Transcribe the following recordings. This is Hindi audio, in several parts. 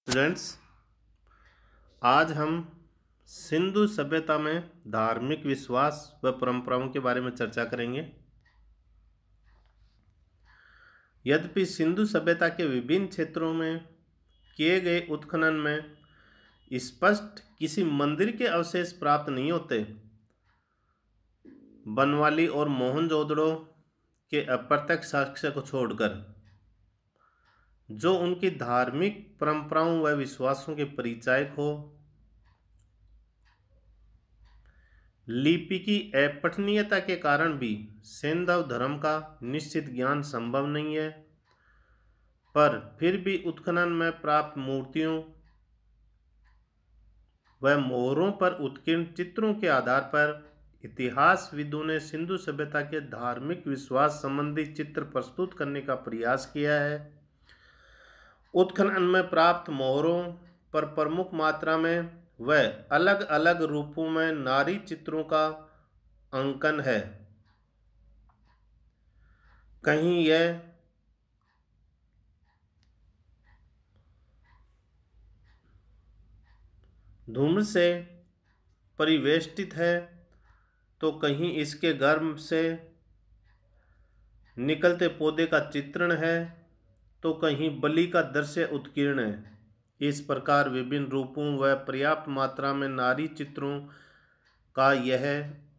स्टूडेंट्स, आज हम सिंधु सभ्यता में धार्मिक विश्वास व परंपराओं के बारे में चर्चा करेंगे। यद्यपि सिंधु सभ्यता के विभिन्न क्षेत्रों में किए गए उत्खनन में स्पष्ट किसी मंदिर के अवशेष प्राप्त नहीं होते, बनवाली और मोहनजोदड़ो के अप्रत्यक्ष साक्ष्य को छोड़कर, जो उनकी धार्मिक परंपराओं व विश्वासों के परिचायक हो। लिपि की अपठनीयता के कारण भी सैंधव धर्म का निश्चित ज्ञान संभव नहीं है, पर फिर भी उत्खनन में प्राप्त मूर्तियों व मोहरों पर उत्कीर्ण चित्रों के आधार पर इतिहासविदों ने सिंधु सभ्यता के धार्मिक विश्वास संबंधी चित्र प्रस्तुत करने का प्रयास किया है। उत्खनन में प्राप्त मोहरों पर प्रमुख मात्रा में व अलग अलग रूपों में नारी चित्रों का अंकन है। कहीं यह धूम्र से परिवेष्टित है, तो कहीं इसके गर्भ से निकलते पौधे का चित्रण है, तो कहीं बलि का दृश्य उत्कीर्ण है। इस प्रकार विभिन्न रूपों व पर्याप्त मात्रा में नारी चित्रों का यह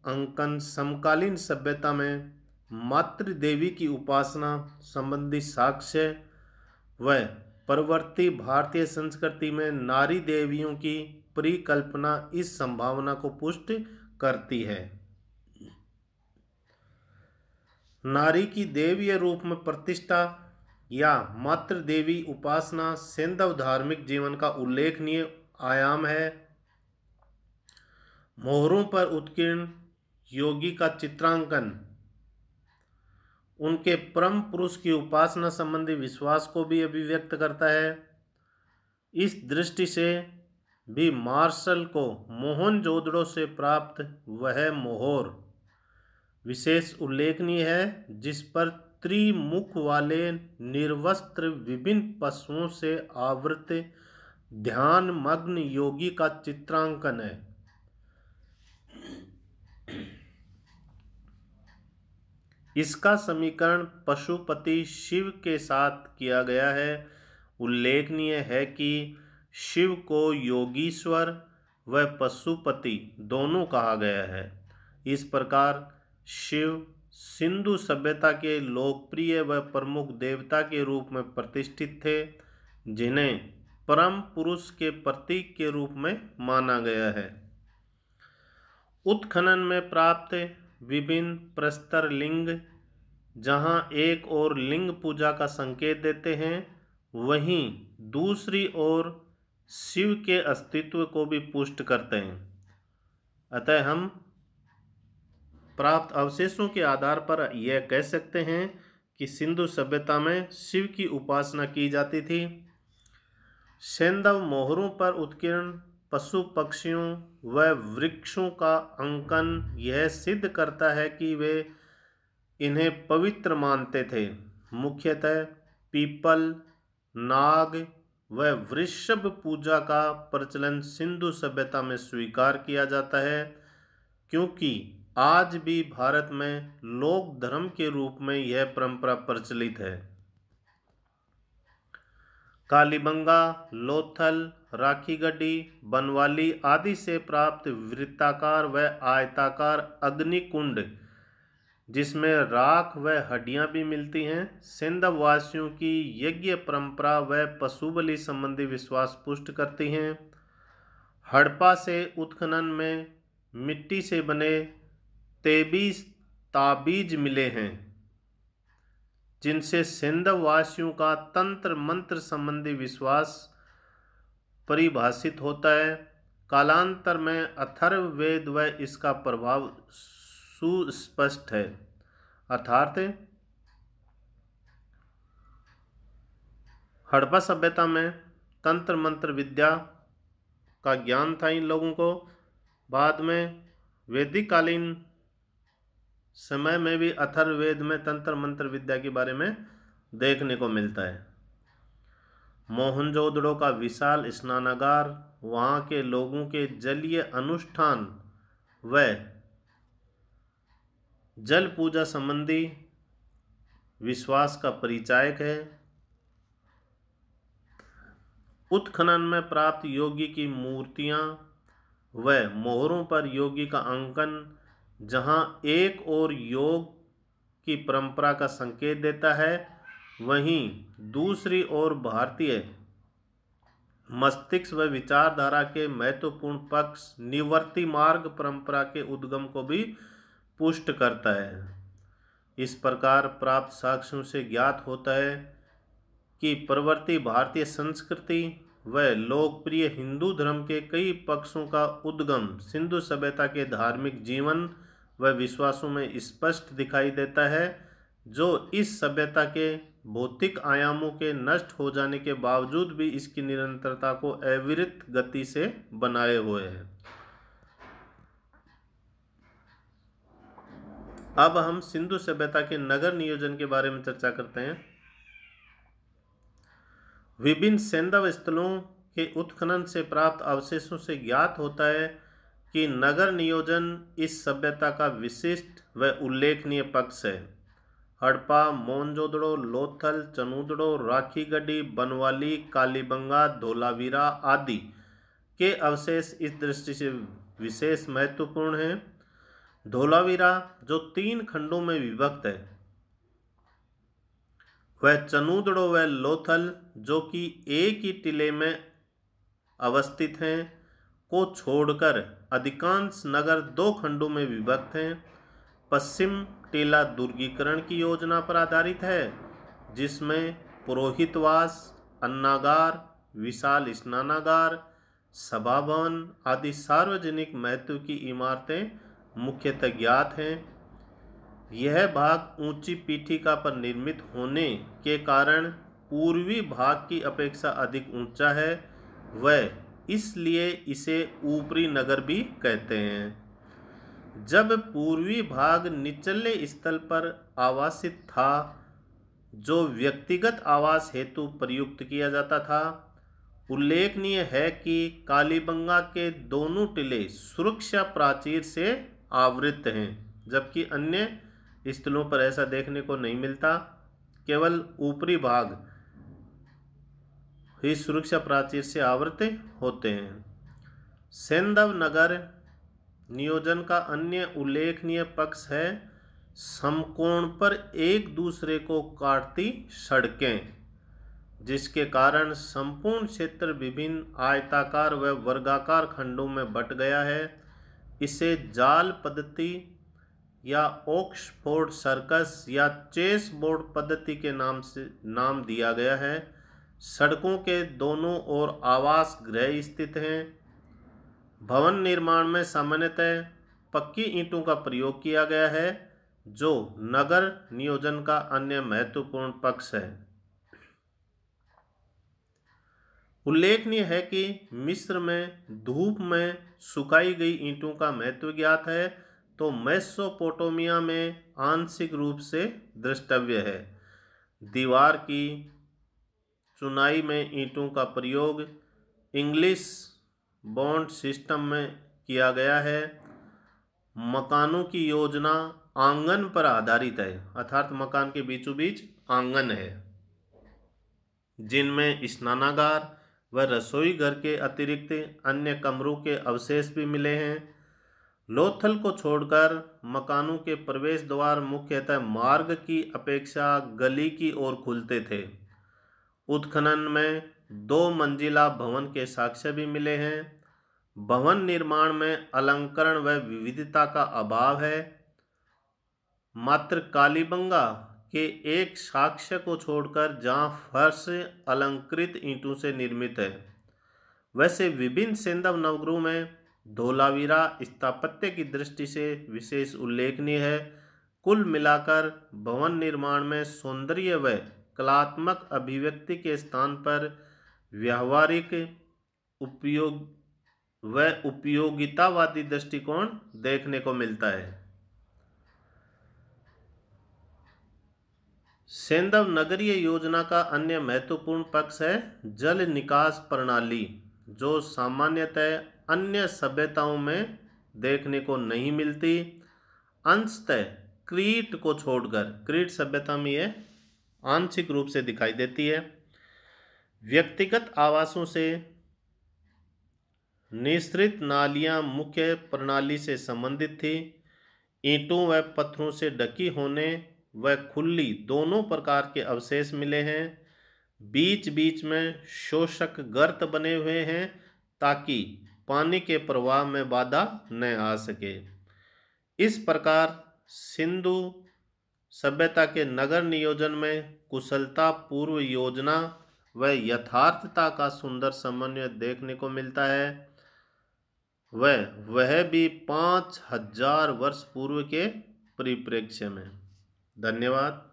अंकन समकालीन सभ्यता में मातृ देवी की उपासना संबंधी साक्ष्य व परवर्ती भारतीय संस्कृति में नारी देवियों की परिकल्पना इस संभावना को पुष्ट करती है। नारी की देवीय रूप में प्रतिष्ठा या मातृ देवी उपासना सैंधव धार्मिक जीवन का उल्लेखनीय आयाम है। मोहरों पर उत्कीर्ण योगी का चित्रांकन उनके परम पुरुष की उपासना संबंधी विश्वास को भी अभिव्यक्त करता है। इस दृष्टि से भी मार्शल को मोहनजोदड़ो से प्राप्त वह मोहर विशेष उल्लेखनीय है, जिस पर त्रिमुख वाले निर्वस्त्र विभिन्न पशुओं से आवृत ध्यान मग्न योगी का चित्रांकन है। इसका समीकरण पशुपति शिव के साथ किया गया है। उल्लेखनीय है कि शिव को योगीश्वर व पशुपति दोनों कहा गया है। इस प्रकार शिव सिंधु सभ्यता के लोकप्रिय व प्रमुख देवता के रूप में प्रतिष्ठित थे, जिन्हें परम पुरुष के प्रतीक के रूप में माना गया है। उत्खनन में प्राप्त विभिन्न प्रस्तर लिंग जहां एक ओर लिंग पूजा का संकेत देते हैं, वहीं दूसरी ओर शिव के अस्तित्व को भी पुष्ट करते हैं। अतः हम प्राप्त अवशेषों के आधार पर यह कह सकते हैं कि सिंधु सभ्यता में शिव की उपासना की जाती थी। सैंधव मोहरों पर उत्कीर्ण पशु पक्षियों व वृक्षों का अंकन यह सिद्ध करता है कि वे इन्हें पवित्र मानते थे। मुख्यतः पीपल, नाग व वृषभ पूजा का प्रचलन सिंधु सभ्यता में स्वीकार किया जाता है, क्योंकि आज भी भारत में लोक धर्म के रूप में यह परंपरा प्रचलित है। कालीबंगा, लोथल, राखीगढ़ी, बनवाली आदि से प्राप्त वृत्ताकार व आयताकार अग्निकुंड, जिसमें राख व हड्डियां भी मिलती हैं, सैंधव वासियों की यज्ञ परंपरा व पशुबलि संबंधी विश्वास पुष्ट करती हैं। हड़प्पा से उत्खनन में मिट्टी से बने 23 ताबीज मिले हैं, जिनसे सैंधव वासियों का तंत्र मंत्र संबंधी विश्वास परिभाषित होता है। कालांतर में अथर्ववेद व इसका प्रभाव सुस्पष्ट है। अर्थात हड़प्पा सभ्यता में तंत्र मंत्र विद्या का ज्ञान था इन लोगों को। बाद में वैदिक कालीन समय में भी अथर्ववेद में तंत्र मंत्र विद्या के बारे में देखने को मिलता है। मोहनजोदड़ो का विशाल स्नानागार, वहाँ के लोगों के जलीय अनुष्ठान व जल पूजा संबंधी विश्वास का परिचायक है। उत्खनन में प्राप्त योगी की मूर्तियां व मोहरों पर योगी का अंकन, जहां एक और योग की परंपरा का संकेत देता है, वहीं दूसरी ओर भारतीय मस्तिष्क व विचारधारा के महत्वपूर्ण पक्ष निवर्ती मार्ग परंपरा के उद्गम को भी पुष्ट करता है। इस प्रकार प्राप्त साक्ष्यों से ज्ञात होता है कि प्रवर्ती भारतीय संस्कृति व लोकप्रिय हिंदू धर्म के कई पक्षों का उद्गम सिंधु सभ्यता के धार्मिक जीवन व विश्वासों में स्पष्ट दिखाई देता है, जो इस सभ्यता के भौतिक आयामों के नष्ट हो जाने के बावजूद भी इसकी निरंतरता को अविरत गति से बनाए हुए है। अब हम सिंधु सभ्यता के नगर नियोजन के बारे में चर्चा करते हैं। विभिन्न सैंधव स्थलों के उत्खनन से प्राप्त अवशेषों से ज्ञात होता है कि नगर नियोजन इस सभ्यता का विशिष्ट व उल्लेखनीय पक्ष है। हड़प्पा, मोहनजोदड़ो, लोथल, चनूदड़ो, राखीगढ़ी, बनवाली, कालीबंगा, धोलावीरा आदि के अवशेष इस दृष्टि से विशेष महत्वपूर्ण हैं। धोलावीरा जो 3 खंडों में विभक्त है, वह चनूदड़ो व लोथल जो कि एक ही टिले में अवस्थित हैं को छोड़कर अधिकांश नगर 2 खंडों में विभक्त हैं। पश्चिम टीला दुर्गीकरण की योजना पर आधारित है, जिसमें पुरोहितवास, अन्नागार, विशाल स्नानागार, सभा भवन आदि सार्वजनिक महत्व की इमारतें मुख्यतः ज्ञात हैं। यह भाग ऊंची पीठिका पर निर्मित होने के कारण पूर्वी भाग की अपेक्षा अधिक ऊंचा है व इसलिए इसे ऊपरी नगर भी कहते हैं। जब पूर्वी भाग निचले स्थल पर आवासित था, जो व्यक्तिगत आवास हेतु प्रयुक्त किया जाता था, उल्लेखनीय है कि कालीबंगा के दोनों टिले सुरक्षा प्राचीर से आवृत हैं, जबकि अन्य स्थलों पर ऐसा देखने को नहीं मिलता। केवल ऊपरी भाग ही सुरक्षा प्राचीर से आवृत होते हैं। सैंधव नगर नियोजन का अन्य उल्लेखनीय पक्ष है समकोण पर एक दूसरे को काटती सड़कें, जिसके कारण संपूर्ण क्षेत्र विभिन्न आयताकार व वर्गाकार खंडों में बंट गया है। इसे जाल पद्धति या ऑक्सफोर्ड सर्कस या चेस बोर्ड पद्धति के नाम दिया गया है। सड़कों के दोनों ओर आवास गृह स्थित हैं। भवन निर्माण में सामान्यतः पक्की ईंटों का प्रयोग किया गया है, जो नगर नियोजन का अन्य महत्वपूर्ण पक्ष है। उल्लेखनीय है कि मिस्र में धूप में सुखाई गई ईंटों का महत्व ज्ञात है, तो मेसोपोटामिया में आंशिक रूप से द्रष्टव्य है। दीवार की चुनाई में ईंटों का प्रयोग इंग्लिश बॉन्ड सिस्टम में किया गया है। मकानों की योजना आंगन पर आधारित है, अर्थात मकान के बीचों बीच आंगन है, जिनमें स्नानागार व रसोई घर के अतिरिक्त अन्य कमरों के अवशेष भी मिले हैं। लोथल को छोड़कर मकानों के प्रवेश द्वार मुख्यतः मार्ग की अपेक्षा गली की ओर खुलते थे। उत्खनन में 2 मंजिला भवन के साक्ष्य भी मिले हैं। भवन निर्माण में अलंकरण व विविधता का अभाव है। मात्र कालीबंगा के एक साक्ष्य को छोड़कर जहाँ फर्श अलंकृत ईंटों से निर्मित है। वैसे विभिन्न सैंधव नगरों में धोलावीरा स्थापत्य की दृष्टि से विशेष उल्लेखनीय है। कुल मिलाकर भवन निर्माण में सौंदर्य व कलात्मक अभिव्यक्ति के स्थान पर व्यावहारिक उपयोगितावादी दृष्टिकोण देखने को मिलता है। सेंधव नगरीय योजना का अन्य महत्वपूर्ण पक्ष है जल निकास प्रणाली, जो सामान्यतः अन्य सभ्यताओं में देखने को नहीं मिलती। अंशतः क्रीट को छोड़कर, क्रीट सभ्यता में यह आंशिक रूप से दिखाई देती है। व्यक्तिगत आवासों से निःसृत नालियां मुख्य प्रणाली से संबंधित थी। ईंटों व पत्थरों से ढकी होने व खुली दोनों प्रकार के अवशेष मिले हैं। बीच बीच में शोषक गर्त बने हुए हैं ताकि पानी के प्रवाह में बाधा न आ सके। इस प्रकार सिंधु सभ्यता के नगर नियोजन में कुशलता, पूर्व योजना व यथार्थता का सुंदर समन्वय देखने को मिलता है। वह भी 5000 वर्ष पूर्व के परिप्रेक्ष्य में। धन्यवाद।